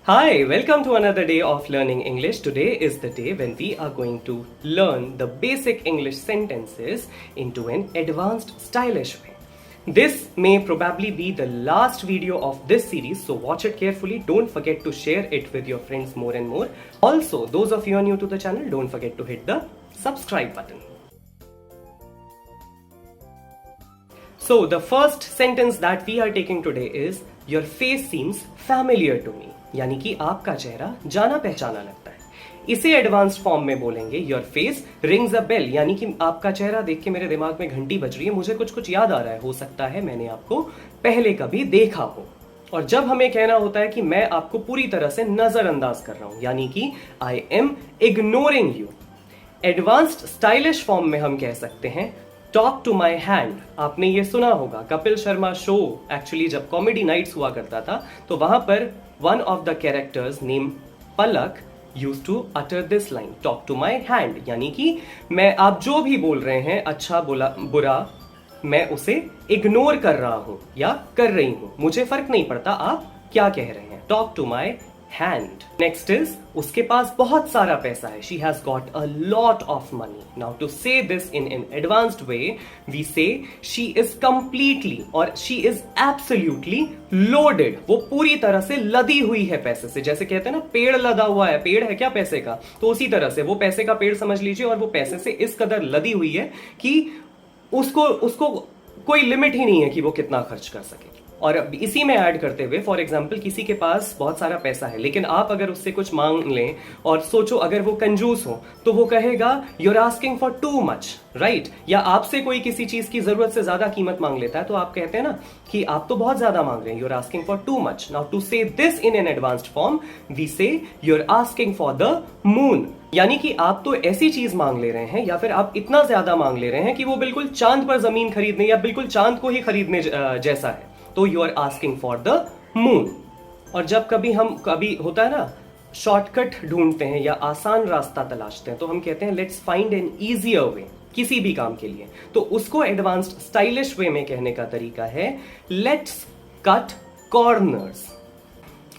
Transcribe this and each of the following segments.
Hi, welcome to another day of learning English. Today is the day when we are going to learn the basic English sentences into an advanced, stylish way. This may probably be the last video of this series, so watch it carefully. Don't forget to share it with your friends more and more. Also, those of you who are new to the channel, don't forget to hit the subscribe button. So, the first sentence that we are taking today is, your face seems familiar to me. यानी कि आपका चेहरा जाना पहचाना लगता है. इसे advanced form में बोलेंगे, your face rings a bell, यानी कि आपका चेहरा देख के मेरे दिमाग में घंटी बज रही है, मुझे कुछ कुछ याद आ रहा है, हो सकता है मैंने आपको पहले कभी देखा हो. और जब हमें कहना होता है कि मैं आपको पूरी तरह से नजरअंदाज कर रहा हूं, यानी कि I am ignoring you. Advanced stylish form में हम कह सकते हैं, टॉक टू माई हैंड. आपने ये सुना होगा, कपिल शर्मा शो एक्चुअली जब कॉमेडी नाइट्स हुआ करता था तो वहां पर one of the characters name Palak used to utter this line, talk to my hand, यानी कि मैं आप जो भी बोल रहे हैं, अच्छा बुरा, मैं उसे इग्नोर कर रहा हूं या कर रही हूं, मुझे फर्क नहीं पड़ता आप क्या कह रहे हैं. Talk to my hand. Next is, उसके पास बहुत सारा पैसा है. She has got a lot of money. Now to say this in an advanced way, we say she is completely और शी इज एब्सोल्युटली लोडेड. वो पूरी तरह से लदी हुई है पैसे से. जैसे कहते हैं ना, पेड़ लदा हुआ है, पेड़ है क्या पैसे का, तो उसी तरह से वो पैसे का पेड़ समझ लीजिए, और वो पैसे से इस कदर लदी हुई है कि उसको कोई लिमिट ही नहीं है कि वो कितना खर्च कर सके. और इसी में ऐड करते हुए, फॉर एग्जाम्पल, किसी के पास बहुत सारा पैसा है, लेकिन आप अगर उससे कुछ मांग लें और सोचो अगर वो कंजूस हो तो वो कहेगा you are asking for too much, right. या आपसे कोई किसी चीज की जरूरत से ज्यादा कीमत मांग लेता है तो आप कहते हैं ना कि आप तो बहुत ज्यादा मांग रहे हैं, you are asking for too much. Now to say this in an advanced form, we say you are asking for the moon, यानी कि आप तो ऐसी चीज मांग ले रहे हैं या फिर आप इतना ज्यादा मांग ले रहे हैं कि वो बिल्कुल चांद पर जमीन खरीदने या बिल्कुल चांद को ही खरीदने जैसा है. तो you are asking for the moon. और जब कभी होता है ना, शॉर्टकट ढूंढते हैं या आसान रास्ता तलाशते हैं, तो हम कहते हैं let's find an easier way, किसी भी काम के लिए. तो उसको एडवांस्ड स्टाइलिश वे में कहने का तरीका है, लेट्स कट कॉर्नर्स.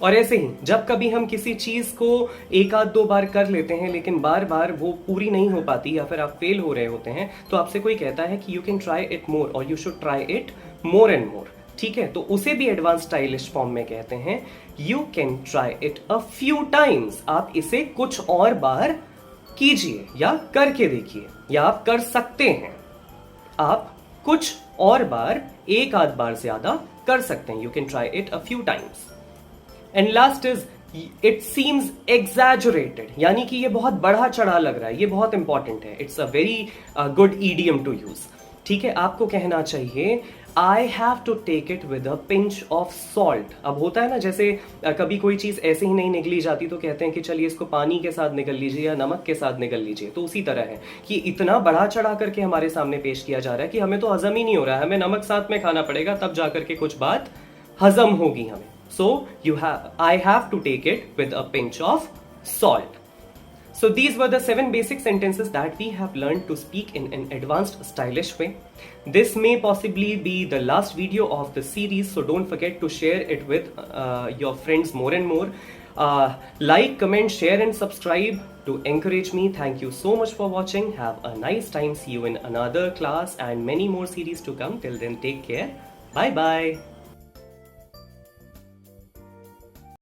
और ऐसे ही जब कभी हम किसी चीज को एक आध दो बार कर लेते हैं लेकिन बार बार वो पूरी नहीं हो पाती या फिर आप फेल हो रहे होते हैं, तो आपसे कोई कहता है कि you can try it more और you should try it more and more. ठीक है, तो उसे भी एडवांस स्टाइलिश फॉर्म में कहते हैं, you can try it a few times. आप इसे कुछ और बार कीजिए या करके देखिए, या आप कर सकते हैं, आप कुछ और बार, एक आध बार ज्यादा कर सकते हैं. You can try it a few times. And last is, it seems exaggerated, यानी कि ये बहुत बढ़ा चढ़ा लग रहा है. ये बहुत इंपॉर्टेंट है. It's a very good idiom to use. ठीक है, आपको कहना चाहिए I have to take it with a pinch of salt. अब होता है ना, जैसे कभी कोई चीज ऐसे ही नहीं निगली जाती तो कहते हैं कि चलिए इसको पानी के साथ निगल लीजिए या नमक के साथ निगल लीजिए. तो उसी तरह है कि इतना बढ़ा चढ़ा करके हमारे सामने पेश किया जा रहा है कि हमें तो हजम ही नहीं हो रहा है, हमें नमक साथ में खाना पड़ेगा तब जाकर के कुछ बात हजम होगी हमें. सो I have to take it with a pinch of salt. So these were the 7 basic sentences that we have learned to speak in an advanced, stylish way. This may possibly be the last video of the series, so don't forget to share it with your friends more and more. Like, comment, share and subscribe to encourage me. Thank you so much for watching. Have a nice time. See you in another class and many more series to come. Till then, take care. Bye bye.